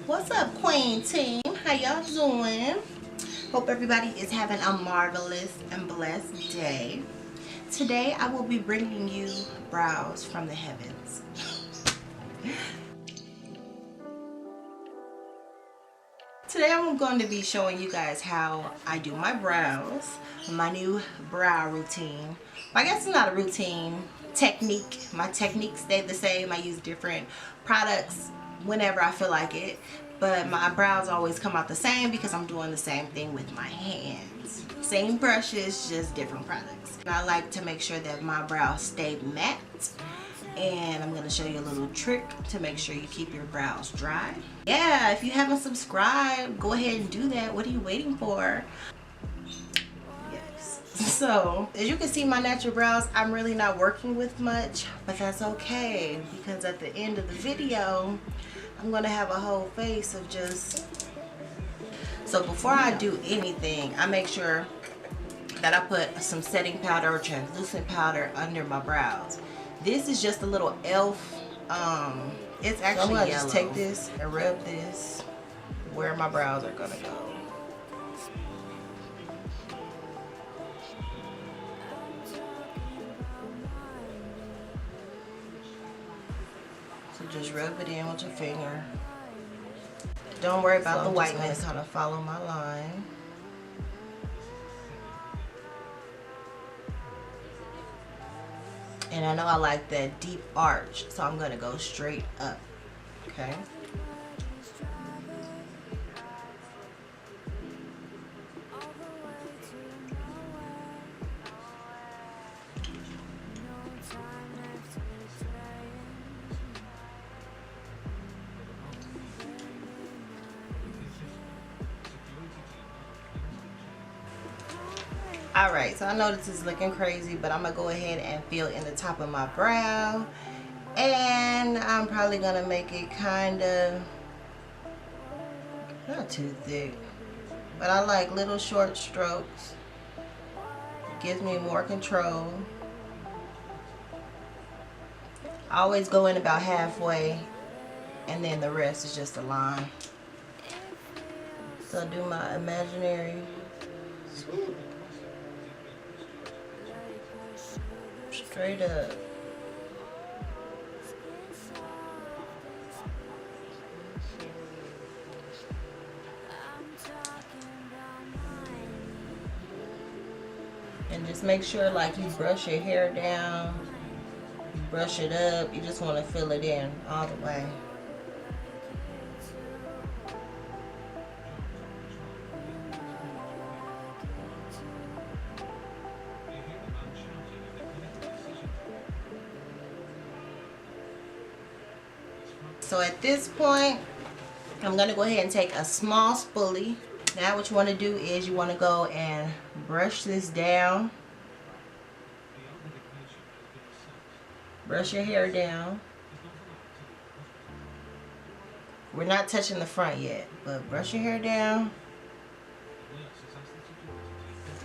What's up, Queen Team? How y'all doing? Hope everybody is having a marvelous and blessed day. Today I will be bringing you brows from the heavens. Today I'm going to be showing you guys how I do my brows, my new brow routine. I guess it's not a routine, technique. My techniques stay the same. I use different products whenever I feel like it, but my brows always come out the same because I'm doing the same thing with my hands. Same brushes, just different products. And I like to make sure that my brows stay matte, and I'm going to show you a little trick to make sure you keep your brows dry. Yeah, if you haven't subscribed, go ahead and do that. What are you waiting for? Yes. So, as you can see, my natural brows, I'm really not working with much, but that's okay, because at the end of the video, I'm going to have a whole face of just... So before I do anything, I make sure that I put some setting powder or translucent powder under my brows. This is just a little e.l.f. It's actually yellow. I'm gonna just take this and rub this where my brows are gonna go. So just rub it in with your finger. Don't worry about the whiteness. Kind of follow my line. And I know I like that deep arch, so I'm gonna go straight up, okay? Alright, so I know this is looking crazy, but I'm going to go ahead and fill in the top of my brow. And I'm probably going to make it kind of, not too thick, but I like little short strokes. Gives me more control. I always go in about halfway, and then the rest is just a line. So I'll do my imaginary swoop. Straight up. And just make sure, like, you brush your hair down, you brush it up, you just want to fill it in all the way. So at this point, I'm going to go ahead and take a small spoolie. Now what you want to do is you want to go and brush this down. Brush your hair down. We're not touching the front yet, but brush your hair down.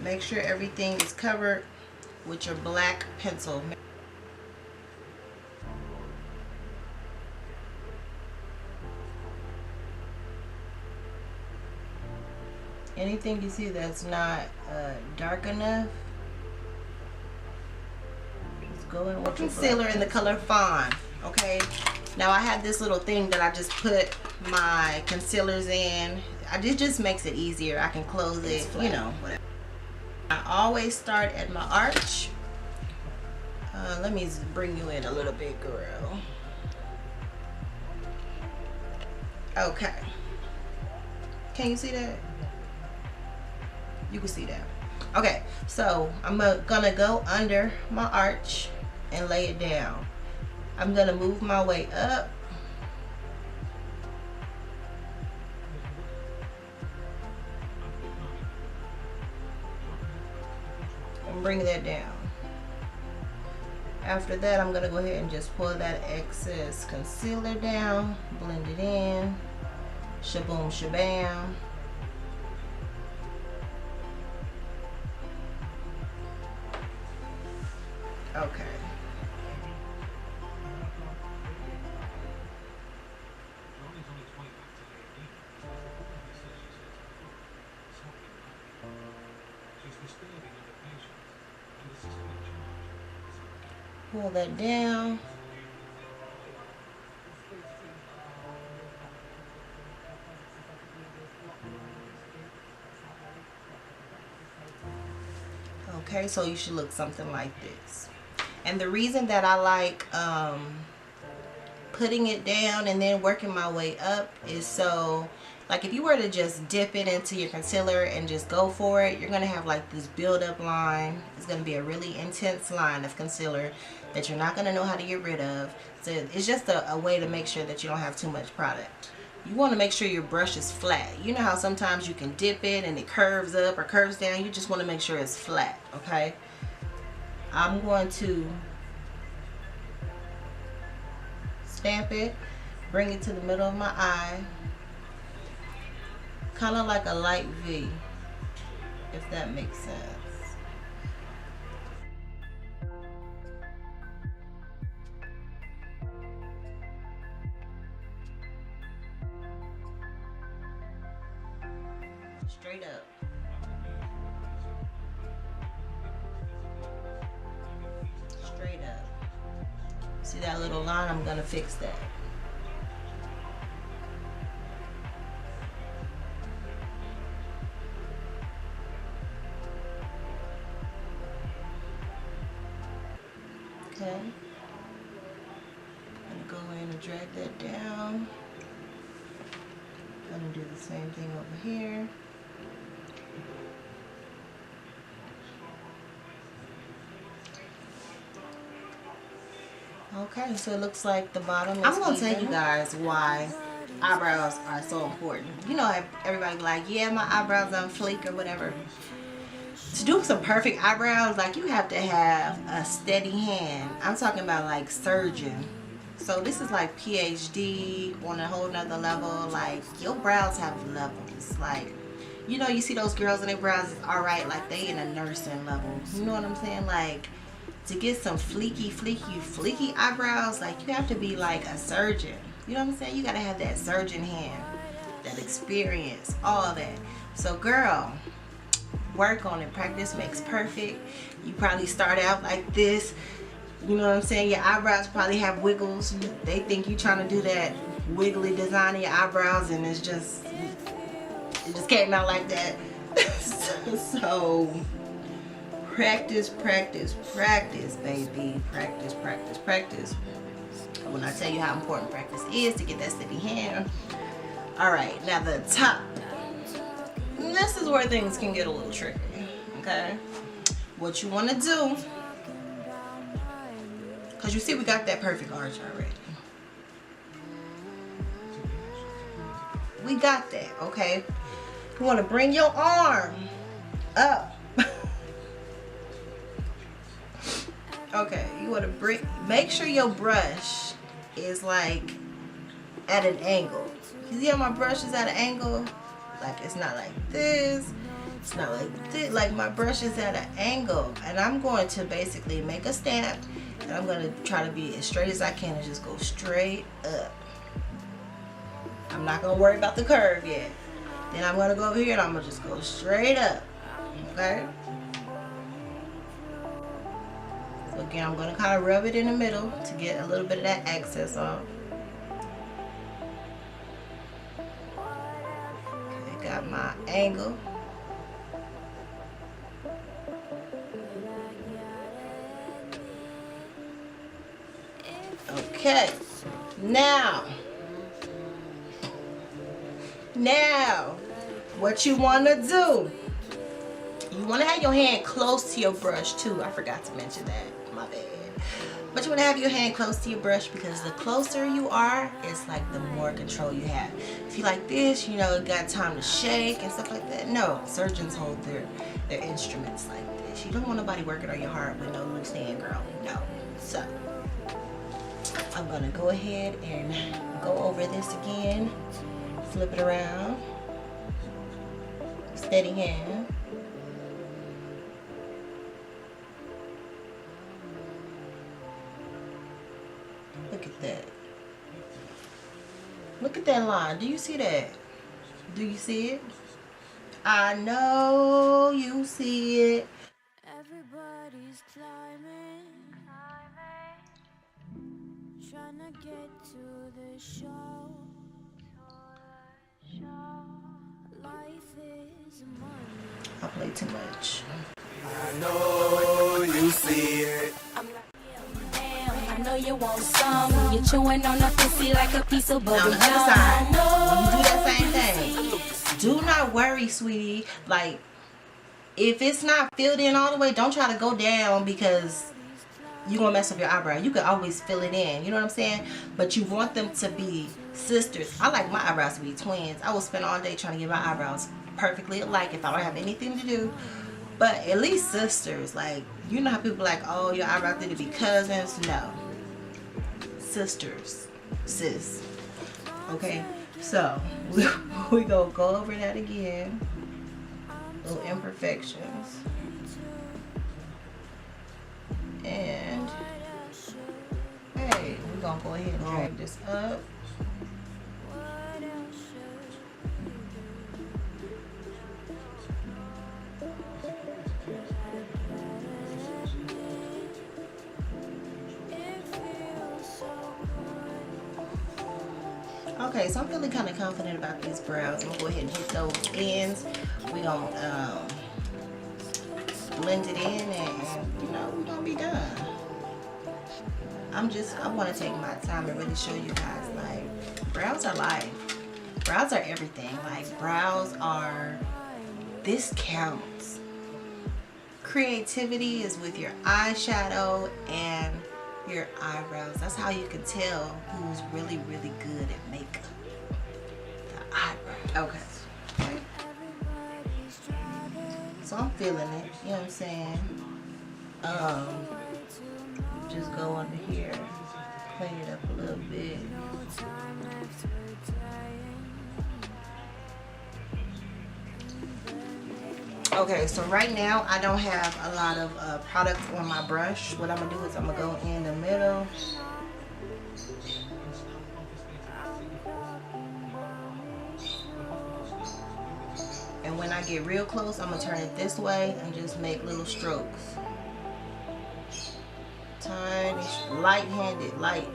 Make sure everything is covered with your black pencil. Anything you see that's not dark enough, just go in with concealer in the color Fawn. Okay, now I have this little thing that I just put my concealers in. It just makes it easier. I can close it, you know, whatever. I always start at my arch. Let me bring you in a little bit, girl. Okay, can you see that? You can see that. Okay, so I'm gonna go under my arch and lay it down. I'm gonna move my way up. And bring that down. After that, I'm gonna go ahead and just pull that excess concealer down, blend it in, shaboom shabam. Okay. pull that down. Okay, so you should look something like this. And the reason that I like putting it down and then working my way up is so, like, if you were to just dip it into your concealer and just go for it, you're going to have like this build up line. It's going to be a really intense line of concealer that you're not going to know how to get rid of. So it's just a way to make sure that you don't have too much product. You want to make sure your brush is flat. You know how sometimes you can dip it and it curves up or curves down. You just want to make sure it's flat, okay? I'm going to stamp it, bring it to the middle of my eye, kind of like a light V, if that makes sense. Straight up. Straight up. See that little line? I'm gonna fix that. Okay. I'm gonna go in and drag that down. I'm gonna do the same thing over here. Okay, so it looks like the bottom is I'm gonna tell you guys why eyebrows are so important. You know, everybody be like, yeah, my eyebrows on fleek or whatever. To do some perfect eyebrows, like, you have to have a steady hand. I'm talking about like surgeon. So this is like PhD on a whole nother level. Like, your brows have levels. Like, you know, you see those girls and their brows is alright, like they in a nursing level. You know what I'm saying? Like, to get some fleeky eyebrows, like, you have to be like a surgeon. You know what I'm saying? You gotta have that surgeon hand, that experience, all that. So girl, work on it. Practice makes perfect. You probably start out like this. You know what I'm saying? Your eyebrows probably have wiggles. They think you trying to do that wiggly design in your eyebrows, and it just came out like that. So practice, baby. Practice. When I tell you how important practice is to get that steady hand. Alright, now the top. This is where things can get a little tricky. Okay? What you want to do, because you see we got that perfect arch already. We got that, okay? You want to bring your arm up. Okay, you want to make sure your brush is like at an angle. You see how my brush is at an angle? Like, it's not like this. It's not like this. Like, my brush is at an angle. And I'm going to basically make a stamp. And I'm going to try to be as straight as I can and just go straight up. I'm not going to worry about the curve yet. Then I'm going to go over here and I'm going to just go straight up. Okay? So again, I'm going to kind of rub it in the middle to get a little bit of that excess off. Okay, got my angle. Okay, now what you want to do, you want to have your hand close to your brush too. I forgot to mention that, my bad. But you want to have your hand close to your brush, because the closer you are, it's like the more control you have. If you like this, you know, you got time to shake and stuff like that. No, surgeons hold their instruments like this. You don't want nobody working on your heart with no loose hand, girl. No. So I'm gonna go ahead and go over this again, flip it around, steady hand. Look at that. Look at that line. Do you see that? Do you see it? I know you see it. Everybody's climbing. I play too much. I know you see it. I know you want some. You're chewing on the pussy like a piece of bubble gum. Now on the other side, when you do that same thing, do not worry, sweetie. Like, if it's not filled in all the way, don't try to go down because you're gonna mess up your eyebrow. You can always fill it in, you know what I'm saying? But you want them to be sisters. I like my eyebrows to be twins. I will spend all day trying to get my eyebrows perfectly alike if I don't have anything to do. But at least sisters. Like, you know how people like, oh, your eyebrows need to be cousins. No, sisters, sis. Okay, so we gonna go over that again. Little imperfections. And hey, we're gonna go ahead and drag this up. Okay, so I'm feeling kind of confident about these brows. I'm gonna go ahead and hit those ends. We're gonna blend it in, and you know, we're gonna be done. I want to take my time and really show you guys, like, brows are life. Brows are everything. Like, brows are, this counts. Creativity is with your eyeshadow and your eyebrows. That's how you can tell who's really, really good at makeup. The eyebrow. Okay. So I'm feeling it, you know what I'm saying? Just go under here, clean it up a little bit. Okay, so right now I don't have a lot of product on my brush. What I'm gonna do is I'm gonna go in the middle. And when I get real close, I'm gonna turn it this way and just make little strokes. Tiny, light-handed, light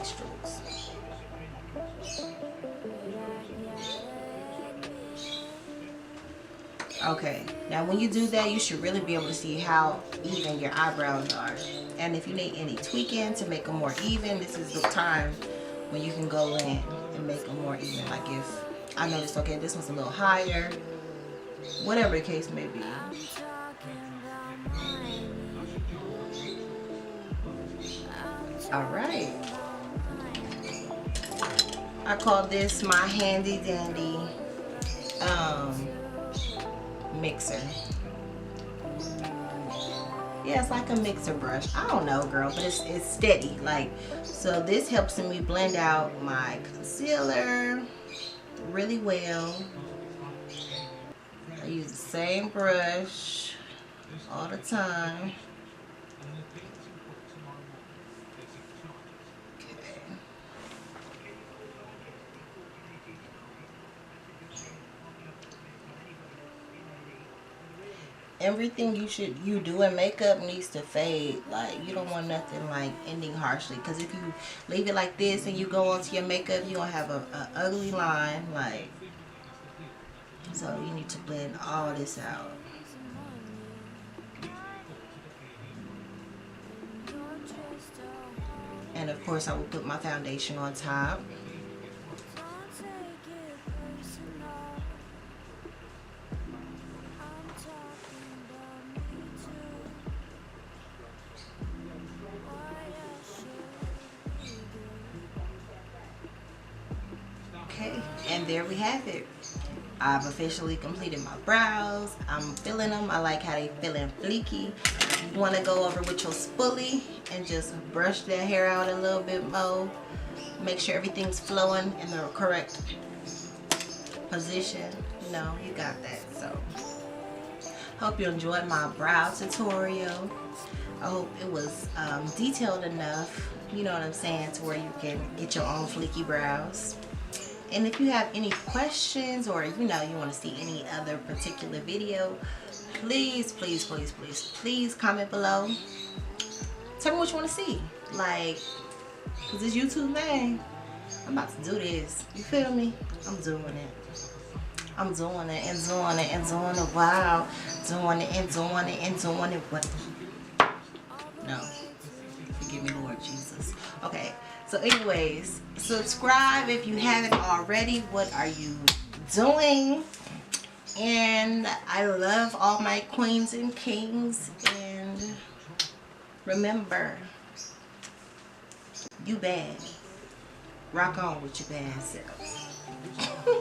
strokes. Okay, now when you do that, you should really be able to see how even your eyebrows are. And if you need any tweaking to make them more even, this is the time when you can go in and make them more even. Like if I noticed, okay, this one's a little higher, whatever the case may be. All right. I call this my handy dandy mixer. Yeah, it's like a mixer brush. I don't know, girl, but it's steady. Like, so this helps me blend out my concealer really well. I use the same brush all the time. Everything you do in makeup needs to fade. Like, you don't want nothing like ending harshly, because if you leave it like this and you go onto your makeup, you're gonna have a ugly line. Like, so you need to blend all this out. And of course I will put my foundation on top. And there we have it. I've officially completed my brows. I'm feeling them. I like how they feeling fleeky. You want to go over with your spoolie and just brush that hair out a little bit more. Make sure everything's flowing in the correct position. You know, you got that. So, hope you enjoyed my brow tutorial. I hope it was detailed enough, you know what I'm saying, to where you can get your own fleeky brows. And if you have any questions, or you know, you want to see any other particular video, please comment below. Tell me what you want to see. Like, Cause it's YouTube thing. I'm about to do this. You feel me? I'm doing it. I'm doing it and doing it and doing it. Wow. Doing it and doing it and doing it. What? No. Forgive me, Lord Jesus. Okay. So anyways, subscribe if you haven't already. What are you doing? And I love all my queens and kings. And remember, you bad. Rock on with your bad self.